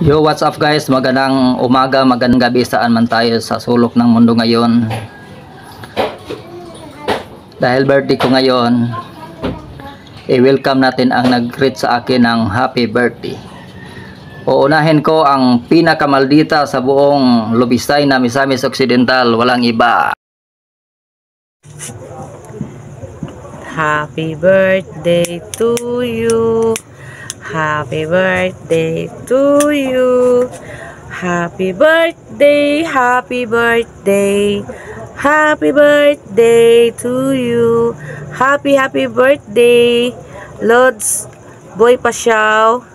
Yo, what's up guys? Magandang umaga, magandang gabi saan man tayo sa sulok ng mundo ngayon. Dahil birthday ko ngayon, i-welcome natin ang nag-greet sa akin ng happy birthday. Uunahin ko ang pinakamaldita sa buong Lubisay na Misamis Occidental, walang iba. Happy birthday to you. Happy birthday to you. Happy birthday, happy birthday. Happy birthday to you. Happy birthday, Lods Boy Pasyaw.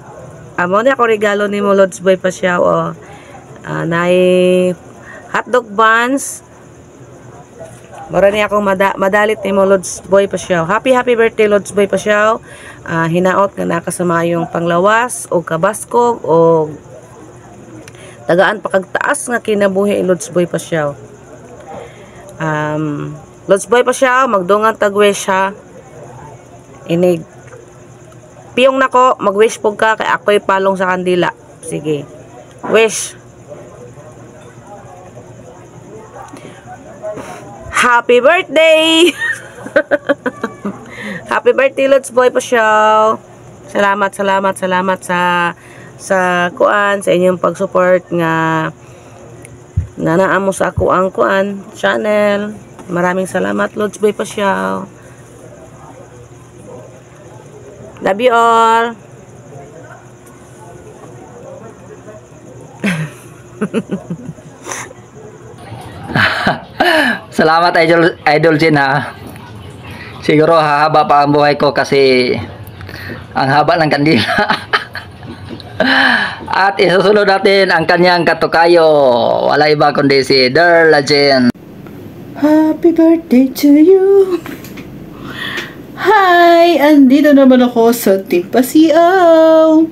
Amo na ako regalo ni mo, Lods Boy Pasyaw. Nay hotdog buns. Mara niya akong madalit ni mo, Lods Boy Pasyaw. Happy birthday, Lods Boy Pasyaw. Hinaot nga nakasama yung panglawas o kabaskog o tagaan pakagtaas nga kinabuhi, Lods Boy Pasyaw. Lods Boy Pasyaw, magdungan tag-wish ha. Inig piyong nako, mag-wish po ka kay ako'y palong sa kandila. Sige, wish. Happy birthday! Happy birthday, Lods Boy Pasyaw. Salamat sa kuan, sa inyong pag-support nga nanaamo sa ako ang kuan channel. Maraming salamat, Lods Boy Pasyaw. Love you all. Salamat Idol Jen ha. Siguro hahaba pa ang buhay ko kasi ang haba ng kandila. At isusunod natin ang kanyang katukayo. Wala iba kundi si Darla Jen. Happy birthday to you. Hi! Andito naman ako sa Team Pasiaw.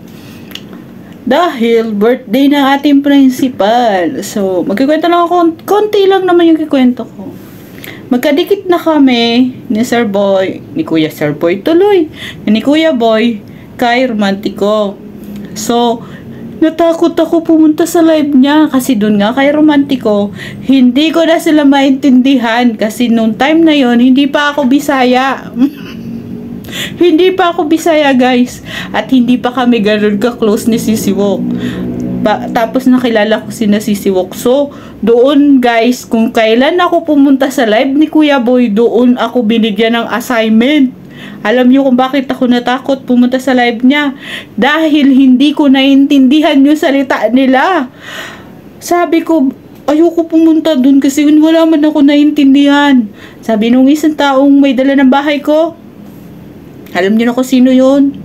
Dahil birthday ng ating principal. So, magkikwento lang ako. Konti lang naman yung kikwento ko. Magkadikit na kami ni Sir Boy, ni Kuya Sir Boy tuloy, ni Kuya Boy kay Romantiko. So, natakot ako pumunta sa live niya kasi doon nga kay Romantiko, hindi ko na sila maintindihan kasi noong time na yon hindi pa ako Bisaya. Hindi pa ako Bisaya guys, at hindi pa kami ganun ka-close ni Sisi Wok. Tapos nakilala ko si Sisi Wok. So, doon guys, kung kailan ako pumunta sa live ni Kuya Boy, doon ako binigyan ng assignment. Alam niyo kung bakit ako natakot pumunta sa live niya? Dahil hindi ko naintindihan yung salita nila. Sabi ko, ayoko pumunta doon kasi wala man ako naintindihan. Sabi nung isang taong may dala ng bahay ko, alam niyo na kung sino yun?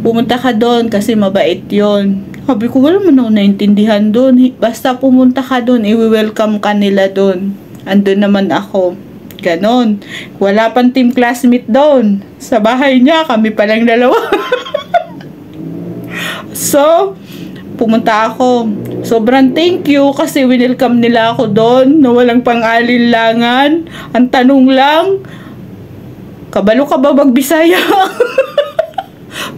Pumunta ka doon kasi mabait yun. Sabi ko, wala man ako naintindihan doon. Basta pumunta ka doon, i-welcome ka nila doon. Andun naman ako. Ganon. Wala pang team classmate doon. Sa bahay niya, kami palang dalawa. So, pumunta ako. Sobrang thank you kasi welcome nila ako doon na walang pang-alinlangan. Ang tanong lang, kabalo ka ba magbisaya?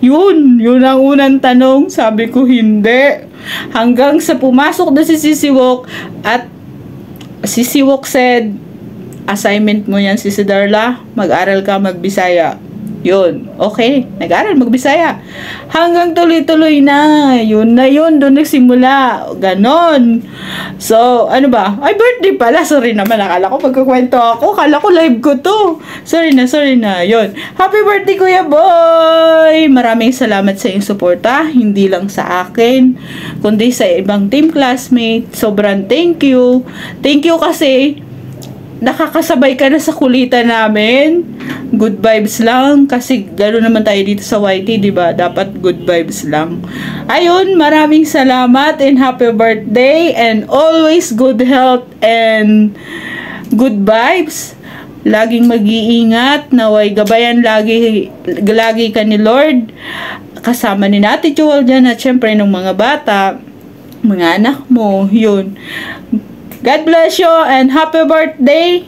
Yun ang unang tanong. Sabi ko, hindi. Hanggang sa pumasok na si Sisi Wok at Sisi Wok said, assignment mo yan, Sisi Darla, mag-aral ka magbisaya. Yun, okay, nag-aral magbisaya. Hanggang tuloy-tuloy na. Yun na yun, doon nagsimula. Ganon. So, ano ba? Ay, birthday pala. Sorry naman, akala ko magkukwento ako. Akala ko live ko to. Sorry na. Yun. Happy birthday, Kuya Boy! Maraming salamat sa iyong suporta. Hindi lang sa akin, kundi sa ibang team classmate. Sobrang thank you. Thank you kasi nakakasabay ka na sa kulitan namin. Good vibes lang kasi gano'n naman tayo dito sa YT, 'di ba? Dapat good vibes lang. Ayun, maraming salamat and happy birthday and always good health and good vibes. Laging mag-iingat, naway gabayan lagi ka ni Lord. Kasama ni Ate Jewel dyan at syempre ng mga bata, mga anak mo, yun. God bless you and happy birthday.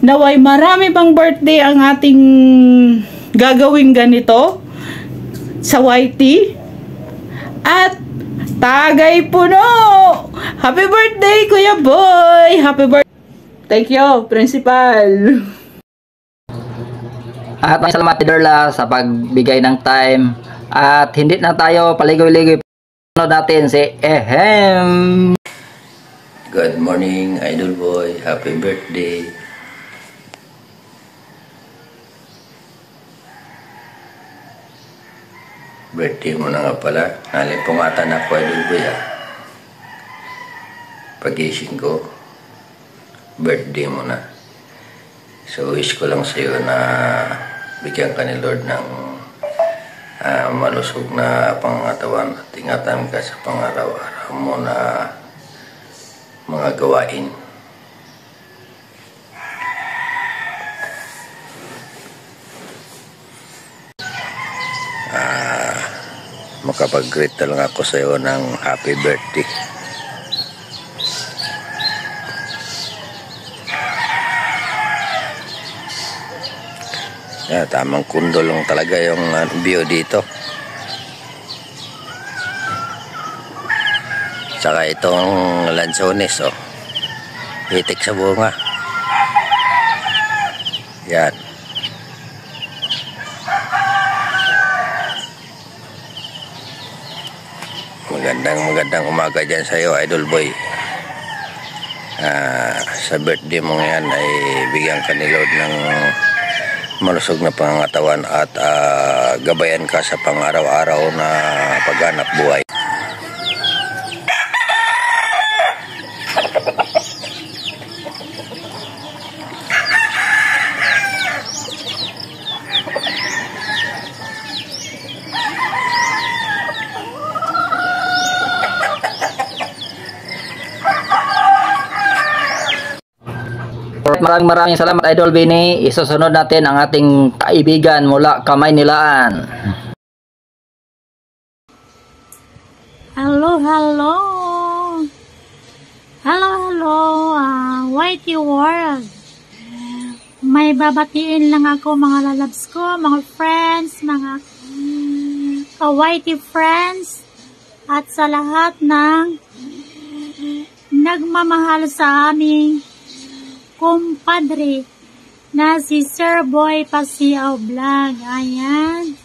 Naway marami pang birthday ang ating gagawin ganito sa YT. At Tagay Puno! Happy birthday, Kuya Boy! Happy birthday! Thank you, Principal! At maraming salamat Derla sa pagbigay ng time. At hindi na tayo paligoy-ligoy. Panood natin si Ehem. Good morning, Idol Boy. Happy birthday. Birthday mo na nga pala. Nalimpungatan ako, Idol Boy. Pagising ko, birthday mo na. So, wish ko lang sa'yo na bigyan ka ni Lord ng malusog na pangatawan at ingatan ka sa pangaraw-araw mo na mga gawain. Makapag-greet na lang ako sa iyo ng happy birthday. Tamang kundo lang talaga yung view dito. Saka itong lansones, oh. Hitik sa bunga. Yan. Magandang umaga dyan sa iyo, Idol Boy. Sa birthday mo yan ay bigyan ka ni Lord ng malusog na pangatawan at gabayan ka sa pang-araw-araw na paghanap buhay. Maraming salamat Idol Bini. Isusunod natin ang ating kaibigan mula Kamaynilaan. Hello, Whitey World. May babatiin lang ako mga lalabs ko, mga friends, mga ka-Whitey friends, at sa lahat ng nagmamahal sa aming kumpadre na si Sir Boy Pasiaw Vlog. Ayan.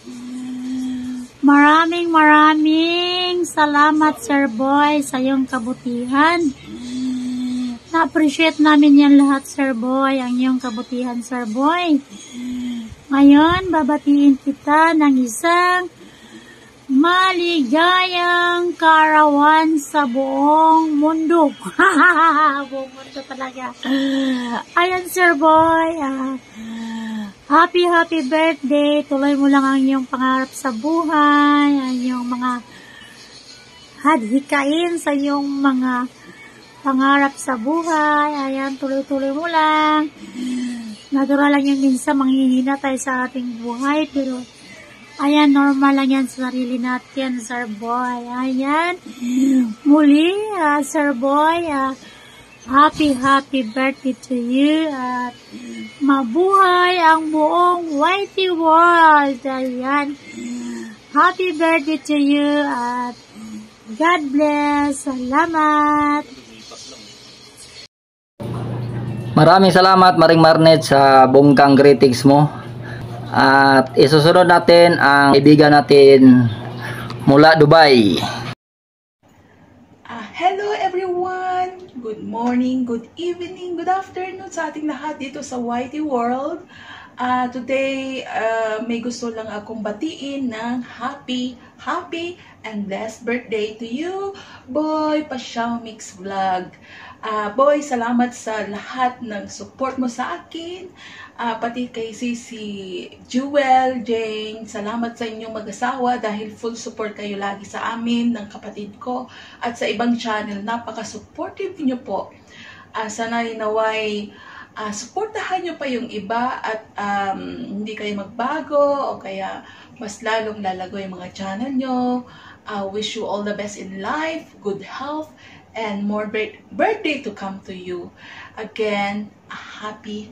Maraming salamat Sir Boy sa iyong kabutihan. Na-appreciate namin yan lahat Sir Boy, ang iyong kabutihan Sir Boy. Ngayon, babatiin kita ng isang maligayang kaarawan sa buong mundo. Buong mundo talaga. Ayan Sir Boy, happy birthday. Tuloy mo lang ang iyong pangarap sa buhay, ang iyong mga hadhikain sa iyong mga pangarap sa buhay. Ayan, tuloy-tuloy mo lang. Natural lang yung minsan manghihina tayo sa ating buhay, pero ayan, normal lang yan sa sarili natin, Sir Boy. Ayan. Muli, Sir Boy, happy birthday to you. At mabuhay ang buong Whitey World. Ayan. Happy birthday to you. At God bless. Salamat. Maraming salamat Maring Marnet sa bonggang greetings mo. At isusunod natin ang kaibigan natin mula Dubai. Hello everyone! Good morning, good evening, good afternoon sa ating lahat dito sa Whitey World. Today, may gusto lang akong batiin ng happy and blessed birthday to you, Boy Pasiaw Mix Vlog. Boy, salamat sa lahat ng support mo sa akin. Pati kay si Jewel, Jane, salamat sa inyong mag-asawa dahil full support kayo lagi sa amin ng kapatid ko at sa ibang channel. Napaka-supportive niyo po. Sana naway supportahan nyo pa yung iba at hindi kayo magbago o kaya mas lalong lalago yung mga channel nyo. Wish you all the best in life, good health, and more birthday to come to you. Again, happy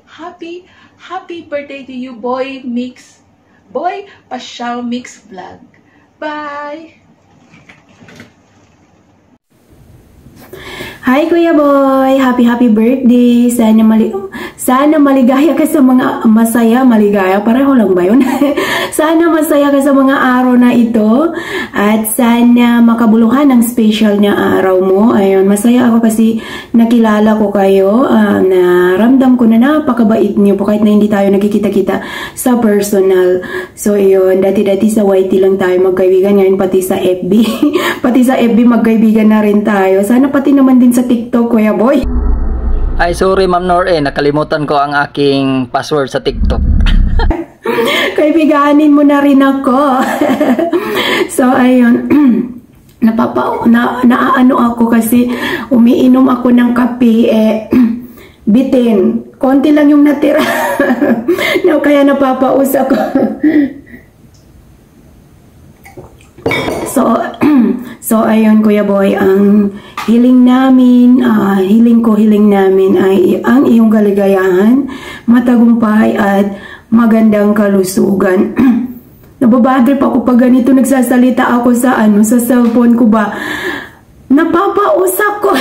birthday to you, Boy Pasiaw Mix Vlog. Bye! Hi Kuya Boy! Happy birthday! Sana maligaya ka sa mga maligaya, pareho lang ba yun? Sana masaya ka sa mga araw na ito at sana makabuluhan ang special na araw mo. Ayun, masaya ako kasi nakilala ko kayo, naramdam ko na napakabait niyo po kahit na hindi tayo nagkikita-kita sa personal. So ayun, dati-dati sa YT lang tayo magkaibigan, ngayon pati sa FB. Pati sa FB magkaibigan na rin tayo. Sana pati naman din sa TikTok, Kuya Boy. Ay, sorry Ma'am Nor, nakalimutan ko ang aking password sa TikTok. Kaibiganin mo na rin ako. So, ayun. Naaano ako kasi umiinom ako ng kape, bitin. Konti lang yung natira. Kaya napapaus ako. So ayun Kuya Boy, ang hiling namin ay ang iyong kaligayahan, matagumpay at magandang kalusugan. Nababadrip ako pag ganito nagsasalita ako sa cellphone ko ba. Napapausak ko.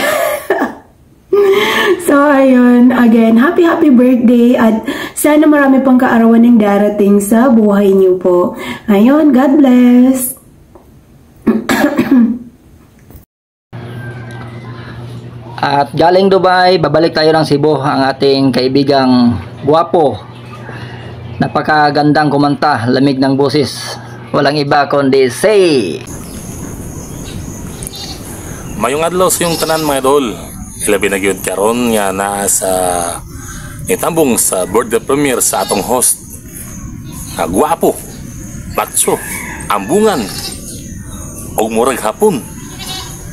So ayun, again, happy birthday at sana marami pang kaarawan ng darating sa buhay niyo po. Ayun, God bless. At galing Dubai, babalik tayo ng Cebu, ang ating kaibigang guwapo. Napakagandang kumanta, lamig ng boses. Walang iba kundi Say. Mayong adlaw sa yung tanan mga idol. Ilabi na gyud karon nga naa sa itambong sa birthday premiere sa atong host. Guwapo, macho, ambungan, og murag hapon.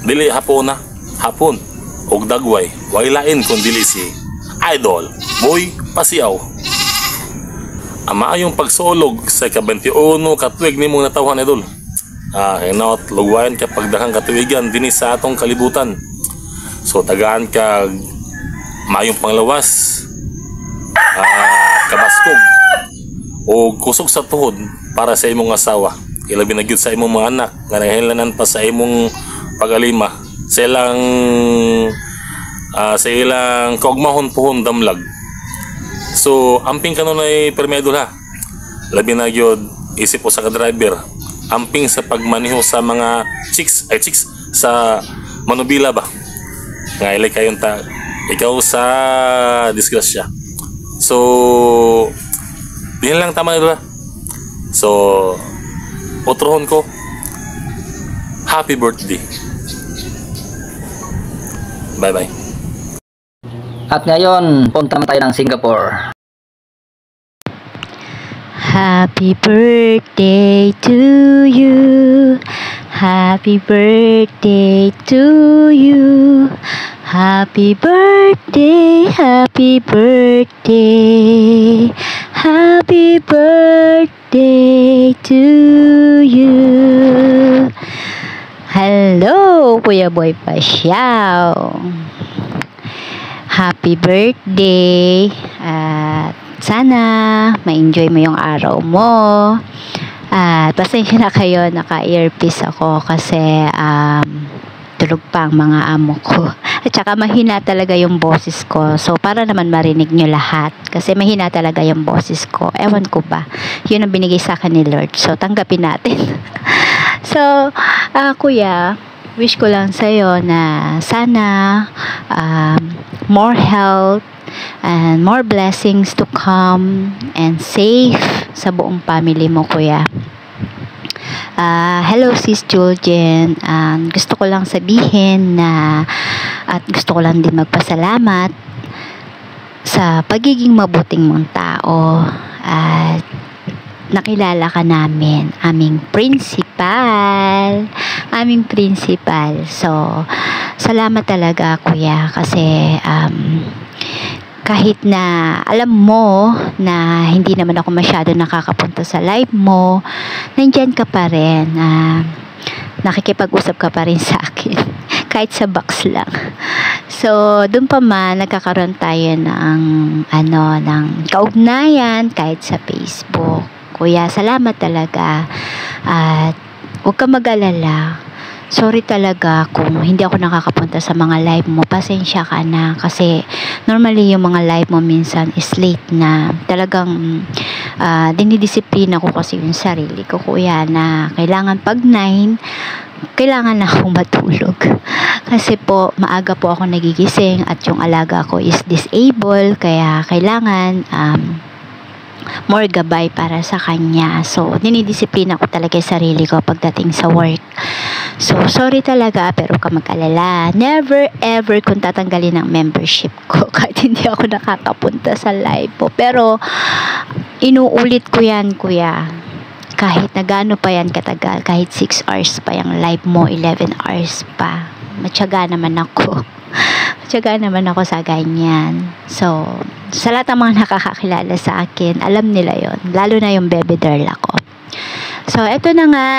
Dili hapon na, hapon. Og dagway, way lain kung dili si Idol Boy Pasiaw. Ama yung pagsulog sa ka-21 katuig ni mong natawhan idol. Hinaut lugwayan ka pagdahang katuigan din sa atong kalibutan. So tagaan ka mayong panglawas, kabaskog o kusog sa tuhod para sa imong asawa. Ilabi na gyud sa imong mga anak nga nangailangan pa sa imong pagalima. Sa ilang kaugmahon pohon damlag. So amping kanon ay permedol ha. Labi na gyud isip po sa ka-driver. Amping sa pagmaneho sa mga chicks sa manubila ba. Nga ilay kayon ta ikaw sa disgrasya. So din lang tama nila. So otrohon ko happy birthday. Bye-bye. At ngayon, punta naman tayo ng Singapore. Happy birthday to you. Happy birthday to you. Happy birthday, happy birthday. Happy birthday to you. Hello, Kuya Boy Pasiaw. Happy birthday. At sana ma-enjoy mo yung araw mo. At pasensya na kayo, naka-earpiece ako kasi tulog pa ang mga amo ko. At saka mahina talaga yung boses ko. So para naman marinig nyo lahat. Kasi mahina talaga yung boses ko. Ewan ko ba. Yun ang binigay sa akin ni Lord. So tanggapin natin. So, kuya, wish ko lang sa'yo na sana more health and more blessings to come and safe sa buong family mo, kuya. Hello, Sis Juljen. Gusto ko lang sabihin na at gusto ko lang din magpasalamat sa pagiging mabuting mong tao at nakilala ka namin, aming principal. So salamat talaga, kuya, kasi kahit na alam mo na hindi naman ako masyado nakakapunta sa live mo, nandyan ka pa rin, nakikipag-usap ka pa rin sa akin kahit sa box lang. So doon pa man nagkakaroon tayo ng ng kaugnayan kahit sa Facebook. Kuya, salamat talaga. At huwag ka mag-alala. Sorry talaga kung hindi ako nakakapunta sa mga live mo. Pasensya ka na kasi normally yung mga live mo minsan is late na. Talagang dinidisiplina ko kasi yung sarili ko, kuya, na kailangan pag 9, kailangan na akong matulog. Kasi po, maaga po ako nagigising at yung alaga ko is disabled, kaya kailangan more gabay para sa kanya. So, dinidisiplina ko talaga yung sarili ko pagdating sa work. So, sorry talaga, pero ka mag-alala. Never ever kung tatanggalin ang membership ko kahit hindi ako nakakapunta sa live po. Pero, inuulit ko yan, kuya. Kahit na gaano pa yan katagal, kahit 6 hours pa yung live mo, 11 hours pa. Matyaga naman ako. Matyaga naman ako sa ganyan. So, sa lahat ng mga nakakakilala sa akin, alam nila yon, lalo na yung baby girl ako. So, eto na nga,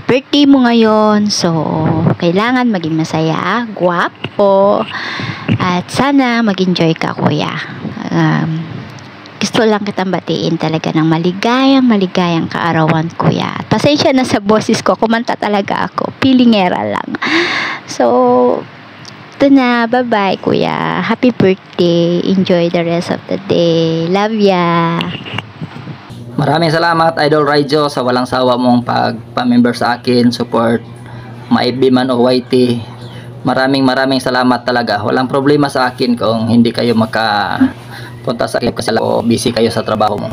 birthday mo ngayon, so kailangan maging masaya, guwapo, at sana mag-enjoy ka, kuya. Gusto lang kitang batiin talaga ng maligayang kaarawan, kuya. At pasensya na sa boses ko, kumanta talaga ako, pilingera lang. So, ito na, bye-bye, kuya. Happy birthday, enjoy the rest of the day, love ya. Maraming salamat, Idol Raijo, sa walang sawa mong pagpa-member sa akin, support, ma-FB man o YT. Maraming salamat talaga. Walang problema sa akin kung hindi kayo makapunta sa clip kasi busy kayo sa trabaho mo.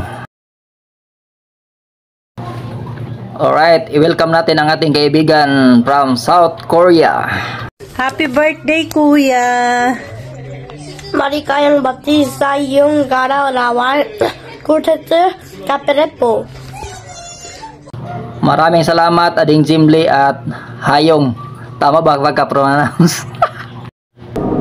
Alright, i-welcome natin ang ating kaibigan from South Korea. Happy birthday, kuya! Maligayang bati sa iyong kaarawan. Kurtete kaperepo. Maraming salamat, Ading Jimli at Hayong. Tama ba pagka-pronounce?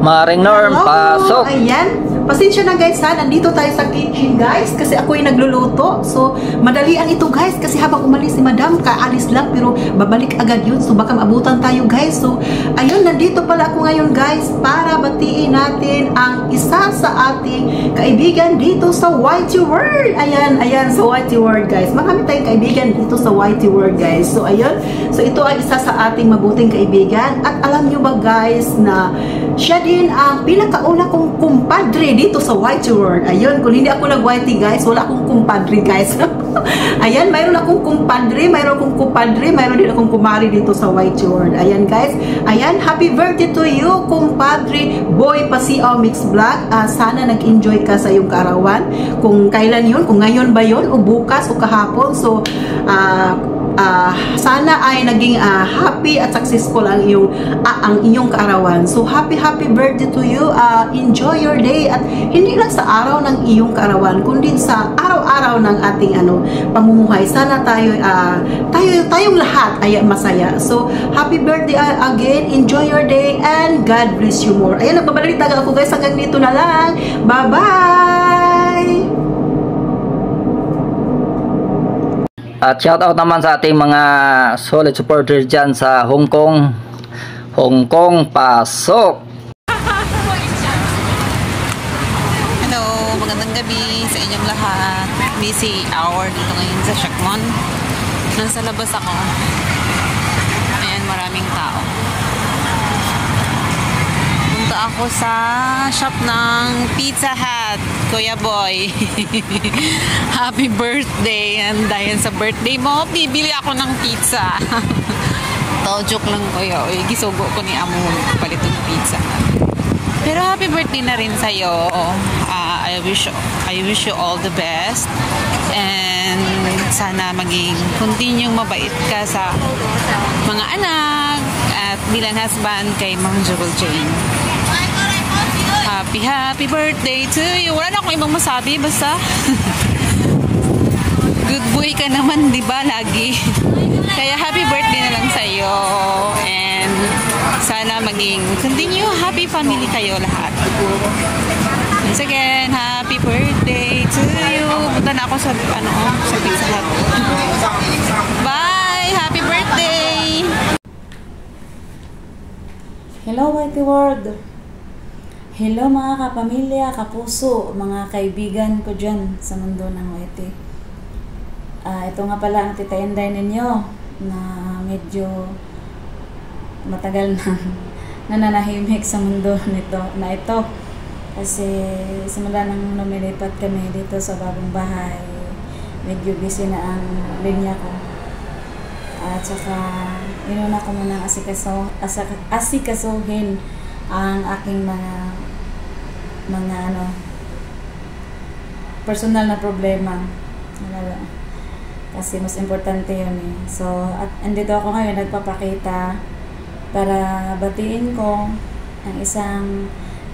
Maring Norm, pasok! Ayan. Pasensya na guys ha, nandito tayo sa kitchen guys kasi ako ay nagluluto. So, madalian ito guys kasi habang umalis si madam, kaalis lang pero babalik agad yun. So, baka maabutan tayo guys. So, ayun, nandito pala ako ngayon guys para batiin natin ang isa sa ating kaibigan dito sa YT World. Ayan, sa YT World guys. Marami tayong kaibigan dito sa YT World guys. So, ayun. So, ito ay isa sa ating mabuting kaibigan. At alam nyo ba guys na siya din ang pinakauna kong kumpadre dito sa YT World. Ayun, kung hindi ako nag-YT guys, wala akong kumpadre guys. Ayan, mayroon akong kumpadre, mayroon din akong kumari dito sa YT World. Ayan guys, ayan, happy birthday to you, kumpadre Boy Pasiaw Mix Vlog. Sana nag-enjoy ka sa iyong kaarawan. Kung kailan yun, kung ngayon ba yun, o bukas, o kahapon. So, sana ay naging happy at successful ang iyong kaarawan. So happy birthday to you. Enjoy your day at hindi lang sa araw ng iyong kaarawan kundi sa araw-araw ng ating pamumuhay. Sana tayong lahat ay masaya. So happy birthday again. Enjoy your day and God bless you more. Ayan, nagbabalik tagal ako guys. Hanggang dito na lang. Bye-bye! At shoutout naman sa ating mga solid supporters dyan sa Hong Kong. Hong Kong, pasok! Hello, magandang gabi sa inyong lahat. Busy hour dito ngayon sa Shakmon. Nasa labas ako. Ayan, maraming tao. Punta ako sa shop ng Pizza Hut, Kuya Boy. Happy birthday! And dahil sa birthday mo, bibili ako ng pizza. Joke lang, Kuya. Gisugo ko ni Amo palit ng pizza. Pero happy birthday na rin sa'yo. I wish you all the best. And sana maging continue mabait ka sa mga anak at bilang husband kay Mang Jewel Jane. Happy birthday to you. Wala na akong ibang masabi, basta good boy ka naman, di ba, lagi. Kaya happy birthday na lang sa'yo. And sana maging continue happy family kayo lahat. Once again, happy birthday to you. Punta na ako sa Pizza Hut. Bye! Happy birthday! Hello, YT World! Hello mga kapamilya, kapuso, mga kaibigan ko dyan sa mundo ng YT. Ito nga pala ang tita Inday ninyo. na medyo matagal na nananahimik sa mundo na ito. Kasi simula nang lumilipat kami dito sa bagong bahay, medyo busy na ang linya ko. At saka inuna ko muna asikasuhin ang aking mga personal na problema. Kasi mas importante yun eh. So, at andito ako ngayon nagpapakita para batiin ko ang isang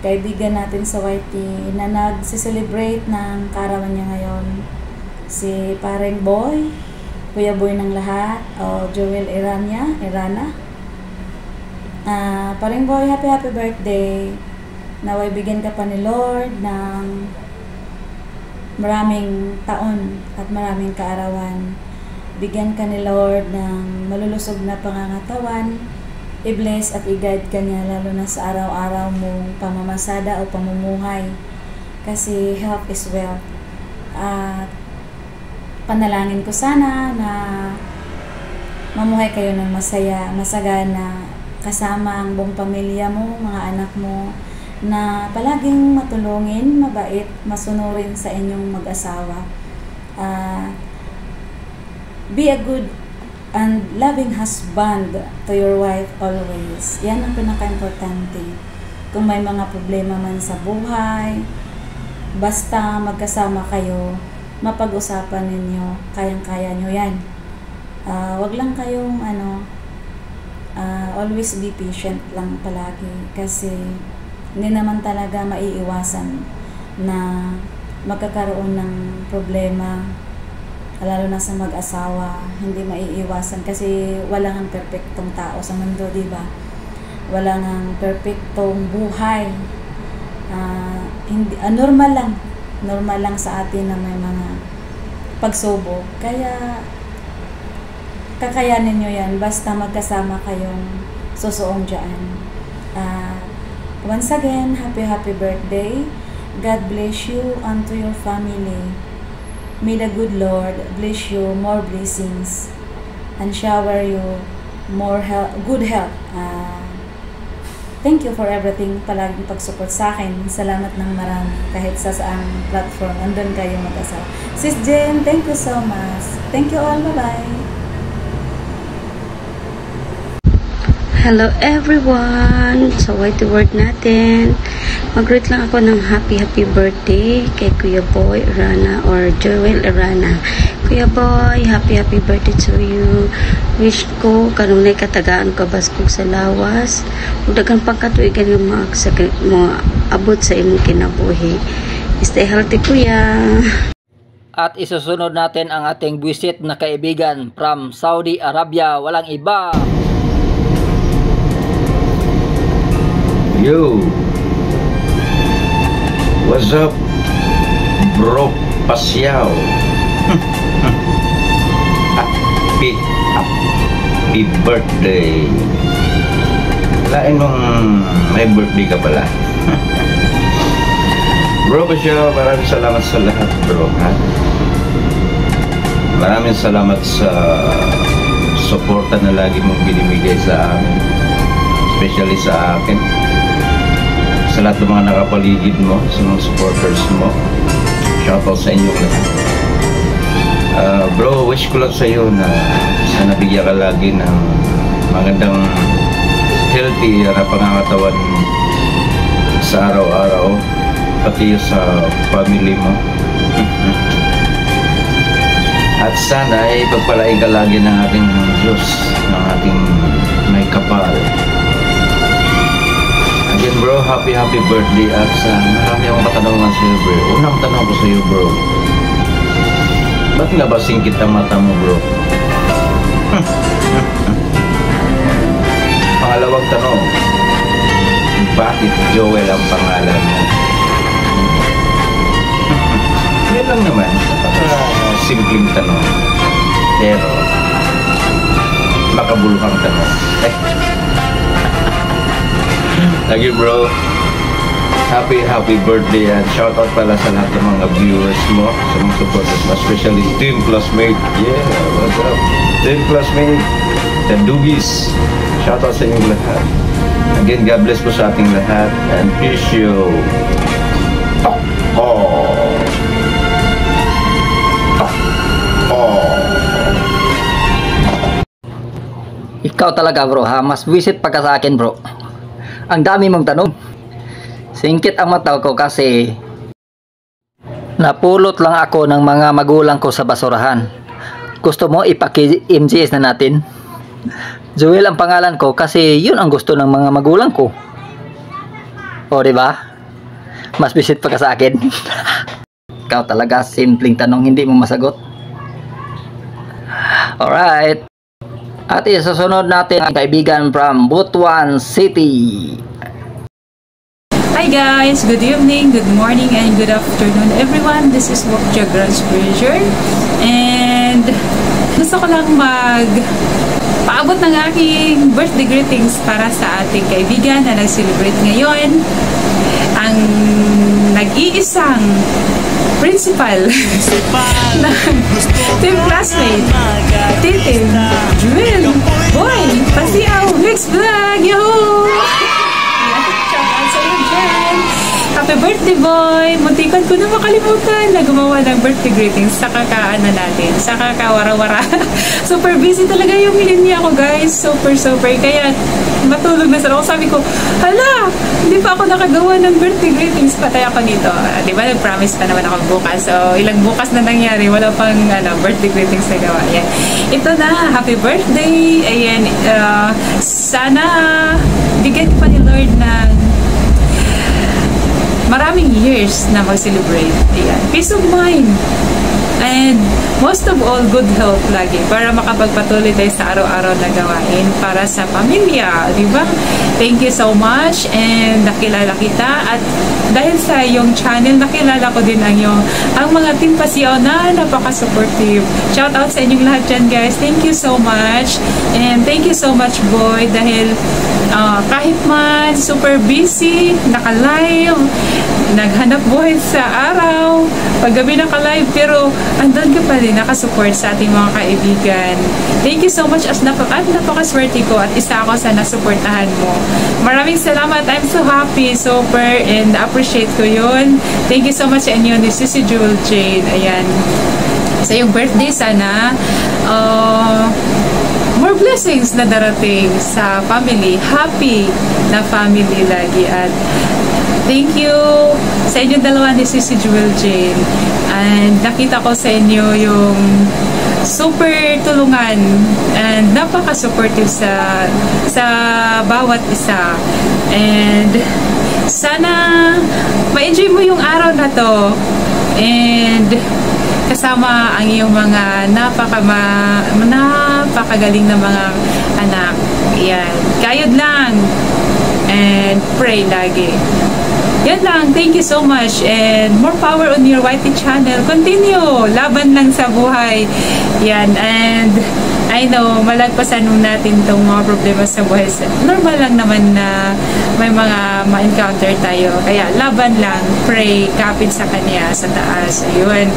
kaibigan natin sa YT na nag-celebrate ng kaarawan niya ngayon. Si Paring Boy, Kuya Boy ng lahat, o Joel Irana. Paring Boy, happy birthday. Naway bigyan ka pa ni Lord ng maraming taon at maraming kaarawan. Bigyan ka ni Lord ng malulusog na pangangatawan. I-bless at i-guide ka niya lalo na sa araw-araw mong pamamasada o pamumuhay. Kasi health is wealth. At panalangin ko sana na mamuhay kayo ng masaya, masagana, kasama ang buong pamilya mo, mga anak mo, na palaging matulungin, mabait, masunurin sa inyong mag-asawa. Be a good and loving husband to your wife always. Yan ang pinaka-importante. Kung may mga problema man sa buhay, basta magkasama kayo, mapag-usapan ninyo, kayang-kaya nyo yan. Wag lang kayong always be patient lang palagi, kasi hindi naman talaga maiiwasan na magkakaroon ng problema, lalo na sa mag-asawa. Hindi maiiwasan kasi wala nang perpektong tao sa mundo, di ba? Wala nang perpektong buhay. Normal lang sa atin na may mga pagsubok. Kaya kakayanin nyo yan basta magkasama kayong susuong dyan. Once again, happy birthday. God bless you and to your family. May the good Lord bless you more blessings and shower you more good health. Thank you for everything, palaging pag-support sa akin. Salamat ng marami kahit sa saang platform andun kayo mag-asawa. Sis Jen, thank you so much. Thank you all. Bye-bye. Hello everyone! Sa YT World natin, mag-greet lang ako ng happy birthday kay Kuya Boy Irana or Joel Irana. Kuya Boy, happy birthday to you. Wish ko kanunay katagaan ka baskog sa lawas. Ug daghang pagkatuigan yung mga abot sa imong kinabuhi. Stay healthy, Kuya. At isusunod natin ang ating buwisit na kaibigan from Saudi Arabia, walang iba. Yo, what's up, bro Pasyaw? happy birthday. Lain mong may birthday ka pala. Bro Pasyaw, maraming salamat sa lahat, bro. Maraming salamat sa suporta na lagi mong binibigay sa amin, especially sa akin, sa lahat ng mga nakapaligid mo, sa mga supporters mo. Shoutout sa inyo lahat. Bro, wish ko lang sa iyo na sana bigyan ka lagi ng magandang healthy na pangangatawan sa araw-araw, pati sa family mo. At sana ay pagpalain ka lagi ng ating Diyos, ng ating may kapal. Again bro, happy birthday. At marami akong katanungan sa iyo, bro. Unang tanong ko sa iyo, bro, ba't nga ba singkit ang mata mo, bro? Pangalawang tanong, bakit Joel ang pangalan mo? Yan lang naman, simpleng tanong, pero makabuluhang tanong. Lagi bro, happy birthday at shoutout pala sa lahat ng mga viewers mo, sa mga supporters mo, especially Team Classmate. Yeah, what's up? Team Classmate, the Dugis. Shoutout sa inyong lahat. Again, God bless po sa ating lahat and peace you. Ikaw talaga bro ha, mas visit pa ka sa akin bro. Ang dami mong tanong. Singkit ang mata ko kasi napulot lang ako ng mga magulang ko sa basurahan. Gusto mo ipaki-MGS na natin? Joel ang pangalan ko kasi yun ang gusto ng mga magulang ko. O diba? Mas visit pa ka sa akin. Ikaw talaga, simpleng tanong hindi mo masagot. Alright. At isasunod natin ang kaibigan from Butuan City. Hi guys, good evening, good morning, and good afternoon everyone. This is Wokja Grants Bridger, and gusto ko lang paabot ng aking birthday greetings para sa ating kaibigan na nag-celebrate ngayon, ang nag-iisang principal ng Team Classmate, Titim, Jewel, Boy, Pasiaw, Mix Vlog, yahoo! Happy birthday boy! Muntikan ko na makalimutan na gumawa ng birthday greetings sa kakaano natin, sa kakawara-wara. Super busy talaga yung linya ko guys. Super. Kaya matulog na sa ako. Sabi ko, hala! Hindi pa ako nakagawa ng birthday greetings. Patay ako nito. Diba nag-promise pa naman ako bukas. So ilang bukas na nangyari. Wala pang birthday greetings na gawa. Ayan. Ito na. Happy birthday! Ayan. Sana bigyan pa ni Lord ng maraming years na mag-celebrate. Ayan. Peace of mind. And most of all, good health lagi para makapagpatuloy tayo sa araw-araw na gawain para sa pamilya. Diba? Thank you so much and nakilala kita at dahil sa iyong channel, nakilala ko din ang mga Team Pasiaw na napaka-supportive. Shout out sa inyong lahat dyan guys. Thank you so much and thank you so much boy dahil kahit man super busy, naka-live, naghanap buhay sa araw, paggabi naka-live, pero andun ka pa rin, nakasupport sa ating mga kaibigan. Thank you so much at napakaswerte ko at isa ako sa nasuportahan mo. Maraming salamat. I'm so happy, super, and appreciate ko yun. Thank you so much sa inyo. This is si Jewel Jane. Ayan. Sa iyong birthday, sana more blessings na darating sa family. Happy na family lagi. At thank you sa inyong dalawa. This is si Jewel Jane. And nakita ko sa inyo yung super tulungan and napaka-supportive sa bawat isa. And sana ma-enjoy mo yung araw na to. And kasama ang iyong mga napakagaling na mga anak. Yan. Kayod lang. And pray lagi. Yan lang. Thank you so much. And more power on your YT channel. Continue. Laban lang sa buhay. Yan. And I know, malagpasan natin itong mga problema sa buhay. Normal lang naman na may mga ma-encounter tayo. Kaya laban lang. Pray. Kapit sa Kanya sa taas. Ayun.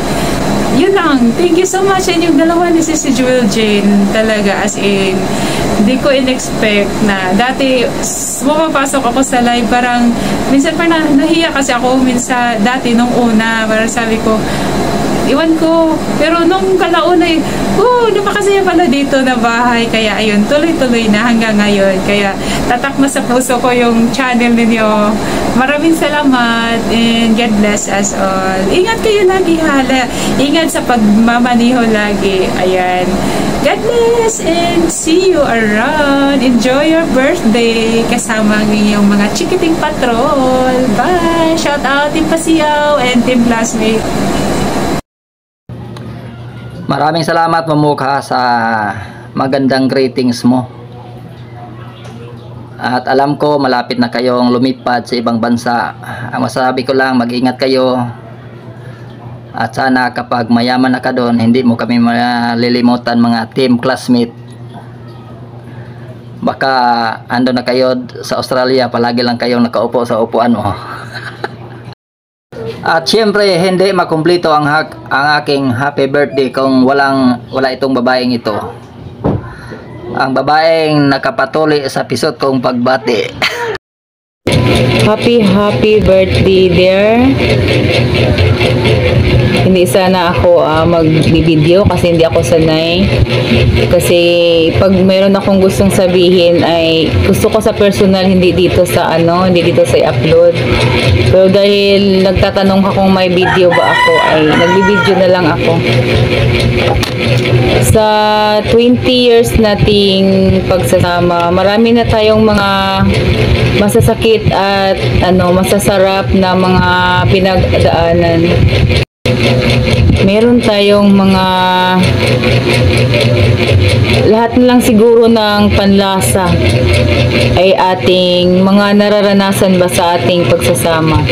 Yun lang. Thank you so much. And yung dalawa ni si Jewel Jane talaga as in hindi ko in-expect na dati pumapasok ako sa live parang minsan pa nahiya kasi ako minsan dati nung una parang sabi ko iwan ko pero nung kalauna napakasaya pala dito na bahay kaya ayun tuloy-tuloy na hanggang ngayon kaya tatak na sa puso ko yung channel ninyo. Maraming salamat and God bless us all. Ingat kayo lagi hala. Ingat sa pagmamaniho lagi. Ayan. God bless and see you around. Enjoy your birthday kasama ng inyong mga chikiting patrol. Bye! Shout out Team Pasiaw and Team Classmate. Maraming salamat Mamukha sa magandang greetings mo. At alam ko malapit na kayong lumipad sa ibang bansa. Ang masasabi ko lang mag-ingat kayo. At sana kapag mayaman na ka doon, hindi mo kami malilimutan mga Team Classmate. Baka ando na kayo sa Australia, palagi lang kayong nakaupo sa upuan mo. At syempre, hindi makumpleto ang aking happy birthday kung wala itong babaeng ito. Ang babaeng nakapatuli sa pisot kong pagbati. Happy birthday dear. Hindi sana ako mag-video kasi hindi ako sanay. Kasi pag mayroon akong gustong sabihin ay gusto ko sa personal, hindi dito sa hindi dito sa i-upload. Pero dahil nagtatanong ka kung may video ba ako, ay nagbi-video na lang ako. Sa 20 years nating pagsasama, marami na tayong mga masasakit at masasarap na mga pinagdaanan. Meron tayong mga lahat na lang siguro ng panlasa ay ating mga nararanasan ba sa ating pagsasama.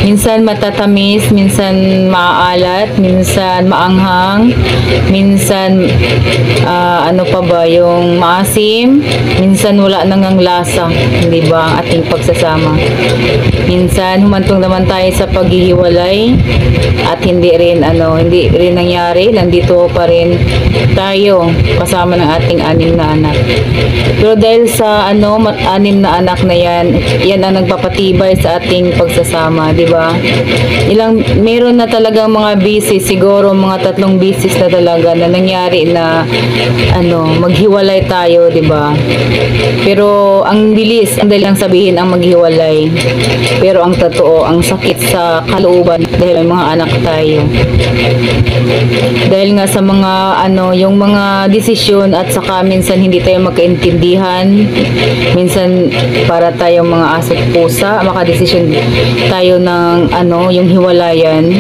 Minsan matatamis, minsan maaalat, minsan maanghang, minsan ano pa ba yung maasim, minsan wala nang lasa, di ba, ang ating pagsasama. Minsan humantong naman tayo sa paghihiwalay at hindi rin nangyari, nandito pa rin tayo kasama ng ating 6 na anak. Pero dahil sa 6 na anak na yan ang nagpapatibay sa ating pagsasama, di ba? Meron na talagang mga bisis, siguro mga 3 bisis na talaga na nangyari na maghiwalay tayo, di ba? Pero ang bilis, ang dali lang sabihin ang maghiwalay. Pero ang totoo, ang sakit sa kalooban dahil may mga anak tayo. Dahil nga sa mga yung mga desisyon at saka minsan hindi tayo magkaintindihan, minsan para tayong mga aso't pusa, makadesisyon tayo ng yung hiwalayan.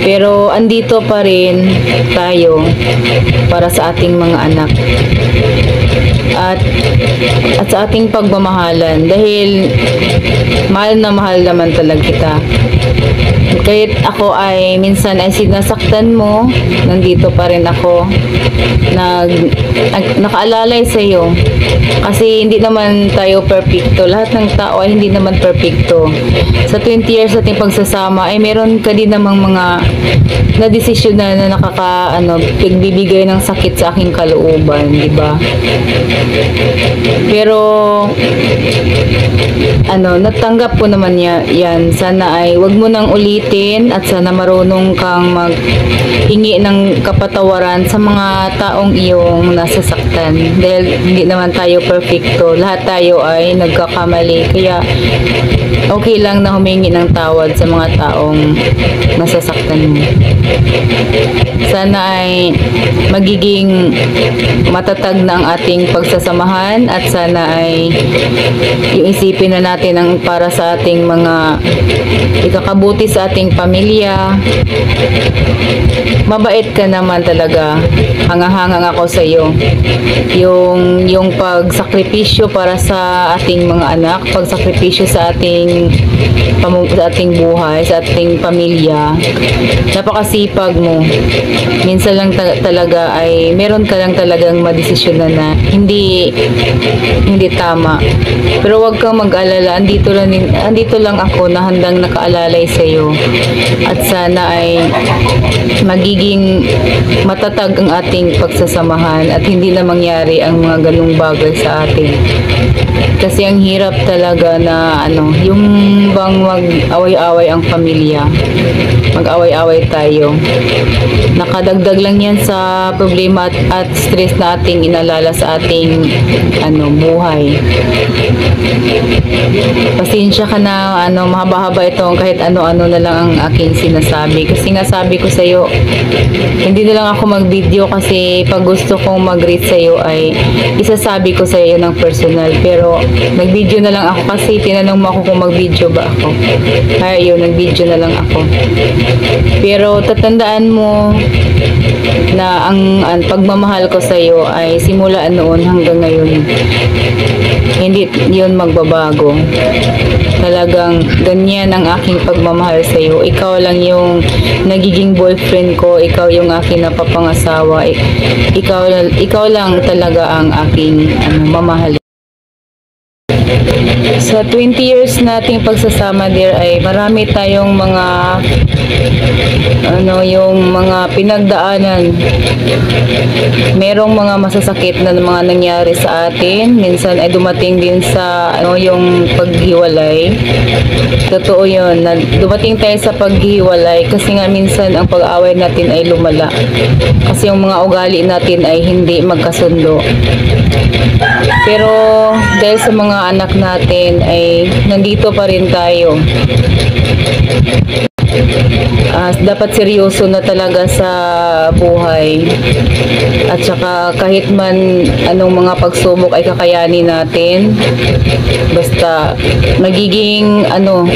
Pero andito pa rin tayo para sa ating mga anak at sa ating pagmamahalan, dahil mahal na mahal naman talaga kita. Kahit ako ay minsan ay sinasaktan mo, nandito pa rin ako nakaalalay sa iyo, kasi hindi naman tayo perfecto. Lahat ng tao ay hindi naman perfecto. Sa 20 years ating pagsasama ay meron ka din namang mga na desisyon na pagbibigay ng sakit sa aking kalooban, di ba? Pero natanggap ko naman yan. Sana ay wag mo nang ulitin at sana marunong kang maghingi ng kapatawaran sa mga taong iyong nasasaktan, dahil hindi naman tayo perfecto. Lahat tayo ay nagkakamali, kaya okay lang na humingi ng tawad sa mga taong nasasaktan mo. Sana ay magiging matatag na ang ating pagsasamahan at sana ay yung isipin na natin ang para sa ating mga ikakabuti sa ating pamilya. Mabait ka naman talaga. Hangang-hangang ako sa iyo. Yung pagsakripisyo para sa ating mga anak, pagsakripisyo sa ating buhay, sa ating pamilya. Napakasipag mo. Minsan lang talaga ay meron ka lang talagang madesisyonan na hindi tama. Pero wag kang mag-alala, andito lang ako na handang nakaalalay sa iyo. At sana ay magiging matatag ang ating pagsasamahan at hindi na mangyari ang mga ganung bagay sa atin. Kasi ang hirap talaga na yung bang mag-away-away ang pamilya. Mag-away-away tayo. Nakadagdag lang yan sa problema at stress na ating inalala sa ating buhay. Pasensya ka na mahaba-haba ito kahit ano-ano na lang ang aking sinasabi. Kasi nga sabi ko sa iyo, hindi na lang ako mag-video kasi pag gusto kong mag-read sa iyo ay isasabi ko sa iyo ng personal. Pero nag-video na lang ako kasi tinanong mo ako kung mag-video ba ako. Kaya yun, nag-video na lang ako. Pero tatandaan mo na ang pagmamahal ko sa iyo ay simula noon hanggang ngayon. Hindi yun magbabago. Talagang ganyan ang aking pagmamahal sa iyo. Ikaw lang yung nagiging boyfriend ko, ikaw yung aking napapangasawa. Ikaw lang talaga ang aking mamahal. Sa 20 years nating pagsasama dear ay marami tayong mga yung mga pinagdaanan. Merong mga masasakit na mga nangyari sa atin. Minsan ay dumating din sa yung paghiwalay. Totoo yun, na dumating tayo sa paghiwalay kasi nga minsan ang pag-away natin ay lumala. Kasi yung mga ugali natin ay hindi magkasundo. Pero dahil sa mga anak natin ay nandito pa rin tayo. Dapat seryoso na talaga sa buhay. At saka kahit man anong mga pagsubok ay kakayanin natin. Basta magiging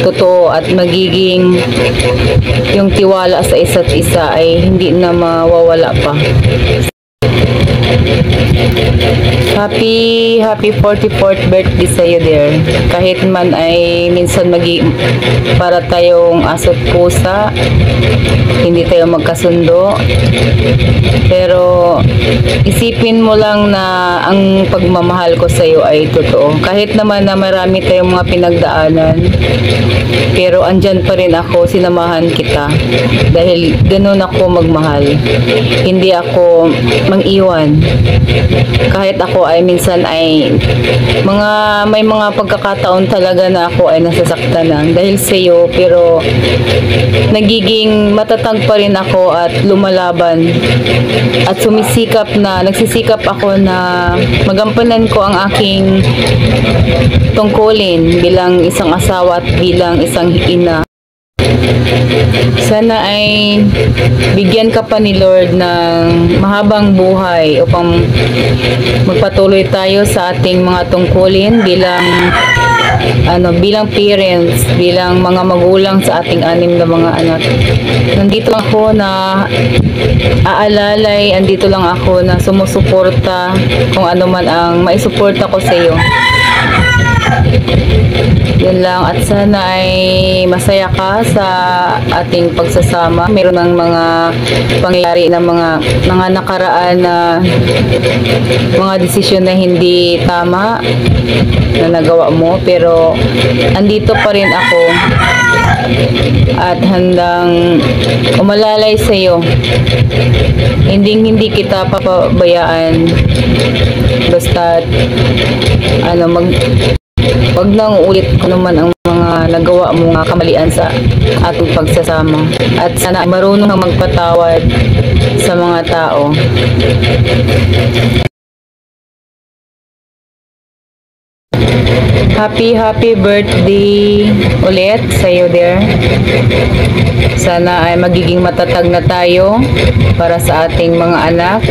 totoo at magiging yung tiwala sa isa't isa ay hindi na mawawala pa. Happy 44th birthday sa iyo dear. Kahit man ay minsan para tayong aso't pusa, hindi tayo magkasundo. Pero isipin mo lang na ang pagmamahal ko sa iyo ay totoo. Kahit naman na marami tayong mga pinagdaanan, pero andyan pa rin ako, sinamahan kita. Dahil ganun ako magmahal. Hindi ako mang-iwan. Kahit ako ay minsan ay may mga pagkakataon talaga na ako ay nasasaktan dahil sa iyo, pero nagiging matatag pa rin ako at lumalaban at nagsisikap ako na magampanan ko ang aking tungkulin bilang isang asawa at bilang isang ina. Sana ay bigyan ka pa ni Lord ng mahabang buhay upang magpatuloy tayo sa ating mga tungkulin bilang parents, bilang mga magulang sa ating 6 na mga anak. Nandito lang ako na aalalay, andito lang ako na sumusuporta kung ano man ang maisuporta ko sa iyo. Yun lang, at sana ay masaya ka sa ating pagsasama. Meron ng mga pangyayari na mga nakaraan na mga desisyon na hindi tama na nagawa mo, pero andito pa rin ako at handang umalalay sa iyo. Hindi kita papabayaan. Basta wag nang ulit ko naman ang mga nagawa mo, mga kamalian sa ating pagsasama. At sana marunong kang magpatawad sa mga tao. Happy birthday ulit sa iyo dear. Sana ay magiging matatag na tayo para sa ating mga anak.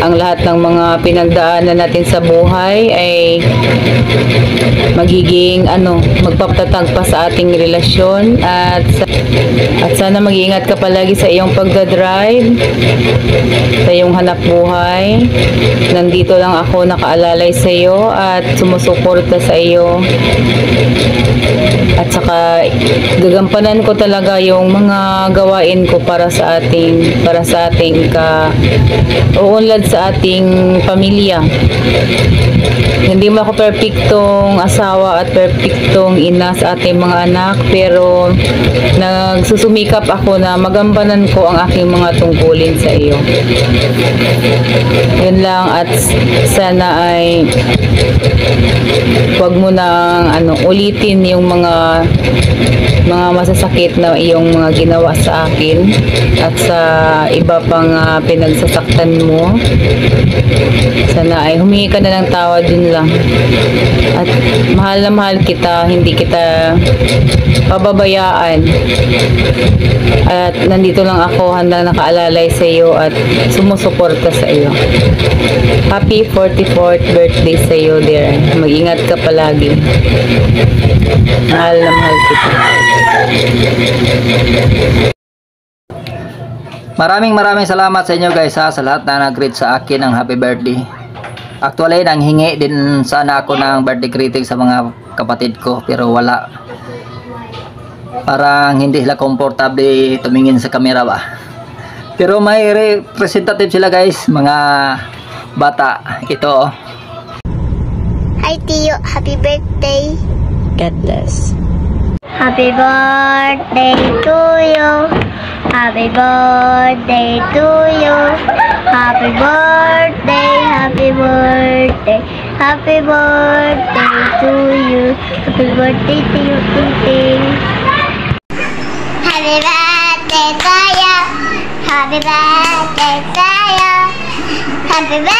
Ang lahat ng mga pinagdaanan natin sa buhay ay magiging magpapatatag pa sa ating relasyon, at sana mag-iingat ka palagi sa iyong pagdadrive, sa iyong hanap buhay. Nandito lang ako nakaalalay sa iyo at sumusuporta sa iyo, at saka gagampanan ko talaga yung mga gawain ko para sa ating uunlad sa ating pamilya. Hindi mo ako perfectong asawa at perfectong ina sa ating mga anak, pero nagsusumikap ako na magampanan ko ang aking mga tungkulin sa iyo. Yun lang, at sana ay wag mo nang ulitin yung mga masasakit na iyong mga ginawa sa akin at sa iba pang pinagsasaktan mo. Sana ay humingi ka na ng tawad, yun lang. At mahal na mahal kita, hindi kita pababayaan. At nandito lang ako, handang nakaalalay sa iyo at sumusuporta sa iyo. Happy 44th birthday sa iyo dear. Mag-ingat ka palagi. Mahal na mahal kita. Maraming salamat sa inyo guys sa lahat na nag-greet sa akin ng happy birthday. Actually, nanghingi din sana ako ng birthday greeting sa mga kapatid ko, pero wala. Parang hindi sila komportable tumingin sa camera ba. Pero may representative sila guys, mga bata. Ito. Hi, Tio. Happy birthday. God bless. Happy birthday to you. Happy birthday to you. Happy birthday, happy birthday. Happy birthday to you. Happy birthday to you, Ting. Happy birthday to you. Happy birthday to you. Happy birthday.